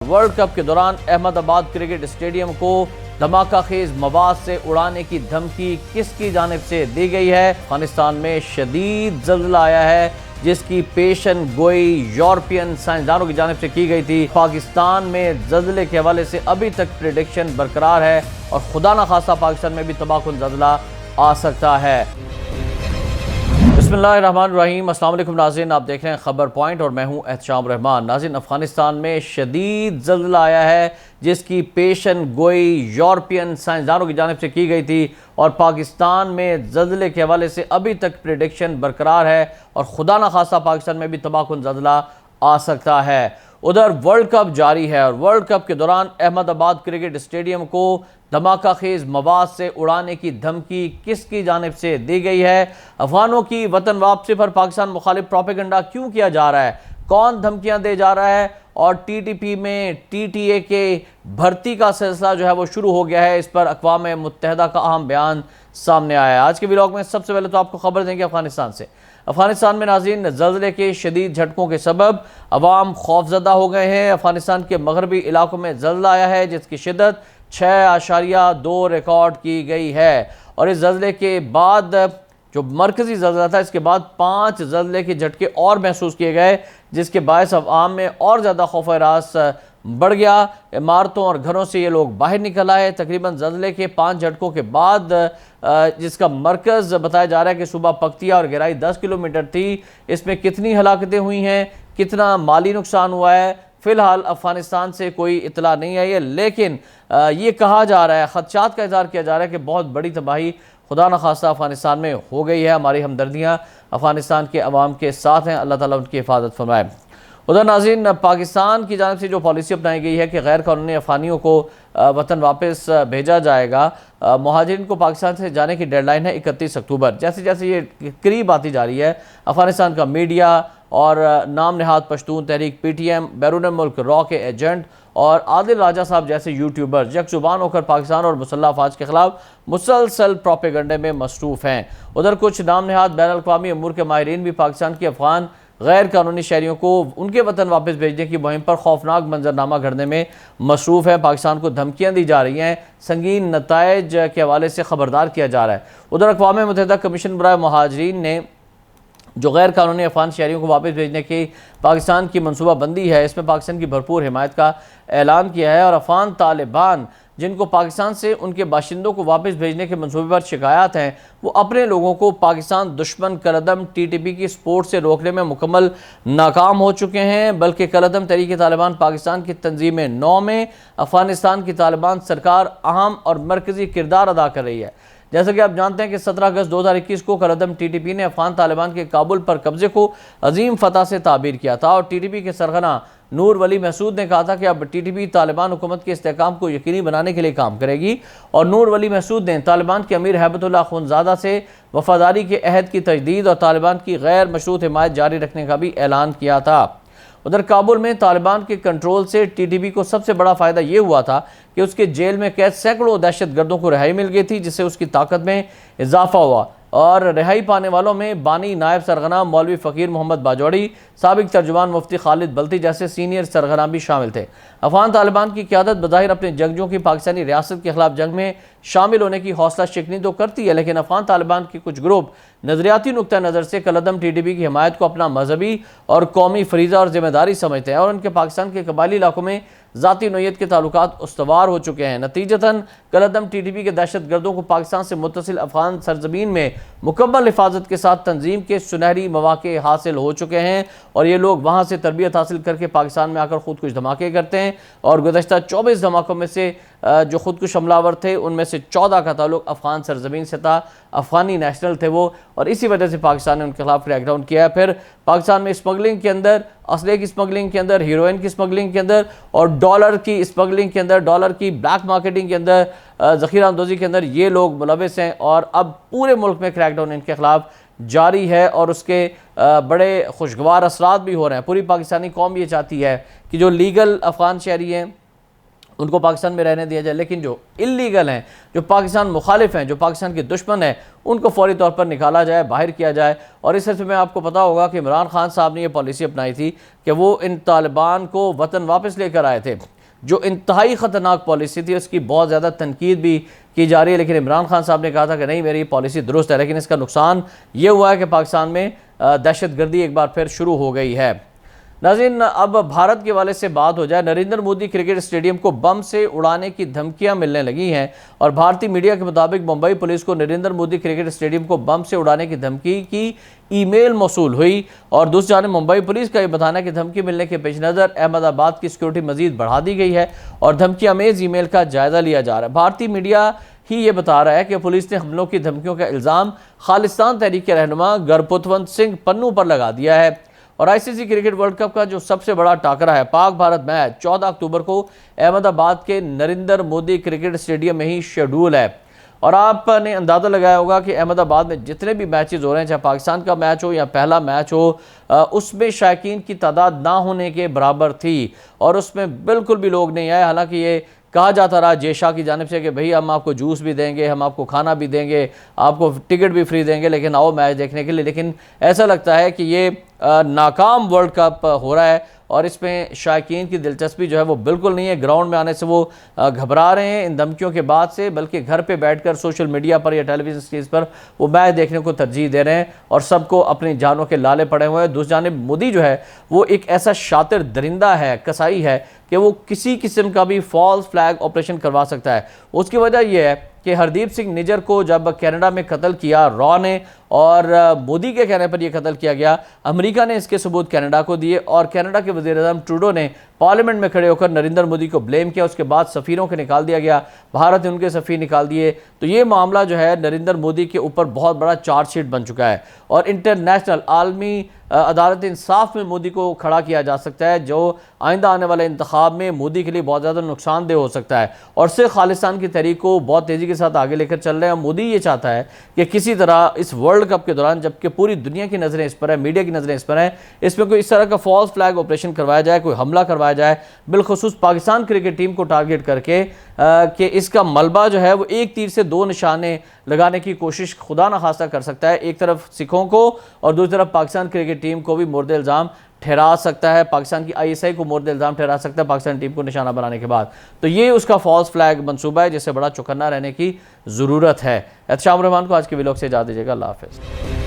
World cup के दौरान Ahmedabad cricket stadium को धमाका खेज मवाद से उड़ाने की धमकी किसकी जानिब से दी गई है। अफगानिस्तान में शदीद ज़ल्ज़ला आया है जिसकी पेशन गोई यूरोपियन साइंसदानों की जानिब से की गई थी। पाकिस्तान में ज़ल्ज़ले के हवाले से अभी तक प्रेडिक्शन बरकरार है और खुदा न खास्ता पाकिस्तान में भी तबाहकुन ज़ल्ज़ला आ सकता है। बिस्मिल्लाहिर्रहमानिर्रहीम, अस्सलाम वालेकुम नाज़रीन, आप देख रहे हैं खबर पॉइंट और मैं हूं एहतशाम रहमान। नाज़रीन, अफगानिस्तान में शदीद ज़ल्ज़ला आया है जिसकी पेशन गोई यूरोपियन साइंसदानों की जानिब से की गई थी और पाकिस्तान में ज़ल्ज़ले के हवाले से अभी तक प्रेडिक्शन बरकरार है और खुदा न खास्ता पाकिस्तान में भी तबाहकुन ज़ल्ज़ला आ सकता है। उधर वर्ल्ड कप जारी है और वर्ल्ड कप के दौरान अहमदाबाद क्रिकेट स्टेडियम को धमाका खेज मवाद से उड़ाने की धमकी किसकी जानिब से दी गई है। अफगानों की वतन वापसी पर पाकिस्तान मुखालिफ प्रोपेगेंडा क्यों किया जा रहा है, कौन धमकियां दे जा रहा है और टीटीपी में टीटीए के भर्ती का सिलसिला जो है वो शुरू हो गया है। इस पर अक़वाम मुत्तहिदा का अहम बयान सामने आया है। आज के व्लॉग में सबसे पहले तो आपको खबर देंगे अफगानिस्तान से। अफगानिस्तान में नाज़रीन ज़ल्ज़ले के शदीद झटकों के सबब अवाम खौफजदा हो गए हैं। अफगानिस्तान के मगरबी इलाकों में ज़ल्ज़ला आया है जिसकी शिद्दत 6.2 रिकॉर्ड की गई है और इस ज़ल्ज़ले के बाद जो मरकज़ी ज़ल्ज़ला था इसके बाद 5 ज़ल्ज़ले के झटके और महसूस किए गए जिसके बायस अवाम में और ज़्यादा खौफ हरास बढ़ गया। इमारतों और घरों से ये लोग बाहर निकल आए। तकरीबन ज़ल्ज़ले के 5 झटकों के बाद जिसका मरकज़ बताया जा रहा है कि सुबह पख्तिया और गहराई 10 किलोमीटर थी। इसमें कितनी हलाकतें हुई हैं, कितना माली नुकसान हुआ है, फ़िलहाल अफ़गानिस्तान से कोई इतला नहीं आई है, लेकिन ये कहा जा रहा है, ख़दशात का इज़हार किया जा रहा है कि बहुत बड़ी तबाही खुदा न खास्ता अफ़गानिस्तान में हो गई है। हमारी हमदर्दियाँ अफ़गानिस्तान के अवाम के साथ हैं, अल्लाह ताला उनकी हिफाजत फरमाए। उधर नाज़रीन, पाकिस्तान की जानिब से जो पॉलिसी अपनाई गई है कि गैर कानूनी अफ़गानियों को वतन वापस भेजा जाएगा। मुहाजिरिन को पाकिस्तान से जाने की डेडलाइन है 31 अक्टूबर। जैसे जैसे ये करीब आती जा रही है, अफ़गानिस्तान का मीडिया और नाम नहाद पश्तून तहरीक PTM, बैरून मुल्क रॉ के एजेंट और आदिल राजा साहब जैसे यूट्यूबर यकजुबान होकर पाकिस्तान और मुसल्लह अफवाज के खिलाफ मुसलसल प्रोपेगंडे में मसरूफ़ हैं। उधर कुछ नाम नहाद बैन अल-अक़वामी अमूर के माहिरीन भी पाकिस्तान की अफ़गान गैर कानूनी शहरियों को उनके वतन वापस भेजने की मुहिम पर खौफनाक मंजरनामा घड़ने में मसरूफ़ है। पाकिस्तान को धमकियाँ दी जा रही हैं, संगीन नताइज के हवाले से ख़बरदार किया जा रहा है। उधर अक़वाम मुत्तहिदा कमीशन बराए मुहाजिरीन ने जो गैर कानूनी अफ़गान शहरियों को वापस भेजने की पाकिस्तान की मनसूबाबंदी है, इसमें पाकिस्तान की भरपूर हिमायत का ऐलान किया है और अफ़गान तालिबान जिनको पाकिस्तान से उनके बाशिंदों को वापस भेजने के मनसूबे पर शिकायत हैं, वो अपने लोगों को पाकिस्तान दुश्मन कलअदम TTP की सपोर्ट से रोकने में मुकम्मल नाकाम हो चुके हैं। बल्कि कलअदम तहरीक तालिबान पाकिस्तान की तंजीम 9 में अफ़गानिस्तान की तालिबान सरकार अहम और मरकज़ी किरदार अदा कर रही है। जैसा कि आप जानते हैं कि 17 अगस्त 2021 को कलअदम TTP ने अफ़गान तालिबान के काबुल पर कब्जे को अजीम फतह से ताबीर किया था और TTP के सरगना नूर वली महसूद ने कहा था कि अब TTP तालिबान हुकूमत के इस्तेहकाम को यकीनी बनाने के लिए काम करेगी और नूर वली महसूद ने तालिबान के अमीर हैबतुल्लाह अख़ुंज़ादा से वफादारी के अहद की तजदीद और तालिबान की गैर मशरूत हिमायत जारी रखने का भी ऐलान किया था। उधर काबुल में तालिबान के कंट्रोल से TTP को सबसे बड़ा फ़ायदा ये हुआ था कि उसके जेल में कैद सैकड़ों दहशत गर्दों को रिहाई मिल गई थी, जिससे उसकी ताकत में इजाफा हुआ और रिहाई पाने वालों में बानी नायब सरगना मौलवी फ़कीर मोहम्मद बाजौड़ी, साबिक तर्जुमान मुफ्ती खालिद बल्ती जैसे सीनियर सरगना भी शामिल थे। अफ़गान तालिबान की क़यादत बज़ाहिर अपने जंगजों की पाकिस्तानी रियासत के खिलाफ जंग में शामिल होने की हौसला शिकनी तो करती है, लेकिन अफ़गान तालिबान के कुछ ग्रुप नज़रियाती नुक्ता नज़र से कलअदम TTP की हिमायत को अपना मजहबी और कौमी फरीज़ा और जिम्मेदारी समझते हैं और उनके पाकिस्तान के कबायली इलाकों में ज़ाती नोयत के ताल्लुकात उस्तवार हो चुके हैं। नतीजतन कलअदम TTP के दहशत गर्दों को पाकिस्तान से मुत्तसिल अफ़गान सरजमीन में मुकम्मल हिफाजत के साथ तंजीम के सुनहरी मौक़े हासिल हो चुके हैं और ये लोग वहाँ से तरबियत हासिल करके पाकिस्तान में आकर खुद कुछ धमाके करते हैं और गुज़श्ता 24 धमाकों में से जो खुदकुश हमलावर थे उनमें से 14 का ताल्लुक अफ़गान सरजमीन से था। अफ़गानी नेशनल थे वो और इसी वजह से पाकिस्तान ने उनके खिलाफ क्रैकडाउन किया है। फिर पाकिस्तान में स्मगलिंग के अंदर, असले की स्मगलिंग के अंदर, हीरोइन की स्मगलिंग के अंदर और डॉलर की स्मगलिंग के अंदर, डॉलर की ब्लैक मार्केटिंग के अंदर, ज़ख़ीरा अंदोज़ी के अंदर ये लोग मुलविस हैं और अब पूरे मुल्क में क्रैकडाउन इनके खिलाफ जारी है और उसके बड़े खुशगवार असरात भी हो रहे हैं। पूरी पाकिस्तानी कौम ये चाहती है कि जो लीगल अफ़गान शहरी हैं उनको पाकिस्तान में रहने दिया जाए, लेकिन जो इल्लीगल हैं, जो पाकिस्तान मुखालिफ हैं, जो पाकिस्तान के दुश्मन हैं, उनको फौरी तौर पर निकाला जाए, बाहर किया जाए। और इस सिलसिले में आपको पता होगा कि इमरान खान साहब ने यह पॉलिसी अपनाई थी कि वो इन तालिबान को वतन वापस लेकर आए थे, जो इंतहाई ख़तरनाक पॉलिसी थी। उसकी बहुत ज़्यादा तनकीद भी की जा रही है, लेकिन इमरान खान साहब ने कहा था कि नहीं, मेरी पॉलिसी दुरुस्त है। लेकिन इसका नुकसान ये हुआ है कि पाकिस्तान में दहशत गर्दी एक बार फिर शुरू हो गई है। नाज़रीन, अब भारत के वाले से बात हो जाए। नरेंद्र मोदी क्रिकेट स्टेडियम को बम से उड़ाने की धमकियां मिलने लगी हैं और भारतीय मीडिया के मुताबिक मुंबई पुलिस को नरेंद्र मोदी क्रिकेट स्टेडियम को बम से उड़ाने की धमकी की ईमेल मौसूल हुई। और दूसरी जानब मुंबई पुलिस का यह बताना कि धमकी मिलने के पेश नज़र अहमदाबाद की सिक्योरिटी मजीद बढ़ा दी गई है और धमकी अमेज ईमेल का जायजा लिया जा रहा है। भारतीय मीडिया ही ये बता रहा है कि पुलिस ने हमलों की धमकियों का इल्ज़ाम खालिस्तान तहरीक के रहनुमा गुरपुतवंत सिंह पन्नू पर लगा दिया है। और आईसीसी क्रिकेट वर्ल्ड कप का जो सबसे बड़ा टाकरा है, पाक भारत मैच 14 अक्टूबर को अहमदाबाद के नरेंद्र मोदी क्रिकेट स्टेडियम में ही शेड्यूल है। और आपने अंदाज़ा लगाया होगा कि अहमदाबाद में जितने भी मैचेस हो रहे हैं, चाहे पाकिस्तान का मैच हो या पहला मैच हो, उसमें शायकीन की तादाद ना होने के बराबर थी और उसमें बिल्कुल भी लोग नहीं आए। हालांकि ये कहा जाता रहा जय शाह की जानिब से कि भाई हम आपको जूस भी देंगे, हम आपको खाना भी देंगे, आपको टिकट भी फ्री देंगे, लेकिन आओ मैच देखने के लिए। लेकिन ऐसा लगता है कि ये नाकाम वर्ल्ड कप हो रहा है और इसमें शायकीन की दिलचस्पी जो है वो बिल्कुल नहीं है। ग्राउंड में आने से वो घबरा रहे हैं इन धमकियों के बाद से, बल्कि घर पे बैठकर सोशल मीडिया पर या टेलीविजन स्क्रीन पर वो मैच देखने को तरजीह दे रहे हैं और सबको अपनी जानों के लाले पड़े हुए हैं। दूसरी जानिब मोदी जो है वो एक ऐसा शातिर दरिंदा है, कसाई है कि वो किसी किस्म का भी फॉल्स फ्लैग ऑपरेशन करवा सकता है। उसकी वजह यह है कि हरदीप सिंह निज्जर को जब कनाडा में कत्ल किया रॉ ने और मोदी के कहने पर यह कत्ल किया गया, अमेरिका ने इसके सबूत कनाडा को दिए और कनाडा के वज़ीर-ए-आज़म ट्रूडो ने पार्लियामेंट में खड़े होकर नरेंद्र मोदी को ब्लेम किया। उसके बाद सफ़ीरों को निकाल दिया गया, भारत ने उनके सफ़ीर निकाल दिए। तो ये मामला जो है नरेंद्र मोदी के ऊपर बहुत बड़ा चार्जशीट बन चुका है और इंटरनेशनल आलमी अदालत इंसाफ में मोदी को खड़ा किया जा सकता है, जो आइंदा आने वाले इंतखाब में मोदी के लिए बहुत ज़्यादा नुकसानदेह हो सकता है। और सिर्फ खालिस्तान की तहरीक को बहुत तेज़ी के साथ आगे लेकर चल रहे हैं। मोदी ये चाहता है कि किसी तरह इस वर्ल्ड कप के दौरान, जबकि पूरी दुनिया की नज़रें इस पर है, मीडिया की नज़रें इस पर हैं, इसमें कोई इस तरह का फॉल्स फ्लैग ऑपरेशन करवाया जाए, कोई हमला करवाया जाए, बिलखुसूस पाकिस्तान क्रिकेट टीम को टारगेट करके कि इसका मलबा जो है वो एक तीर से दो निशाने लगाने की कोशिश खुदा न खास्ता कर सकता है। एक तरफ सिखों को और दूसरी तरफ पाकिस्तान क्रिकेट टीम को भी मोर्द इल्ज़ाम ठहरा सकता है, पाकिस्तान की ISI को मोर्द इल्ज़ाम ठहरा सकता है पाकिस्तान टीम को निशाना बनाने के बाद। तो ये उसका फॉल्स फ्लैग मंसूबा है जिससे बड़ा चौकन्ना रहने की ज़रूरत है। एहतशाम रहमान को आज के व्लॉग से इजाज़त दीजिएगा। अल्लाह हाफ़िज़।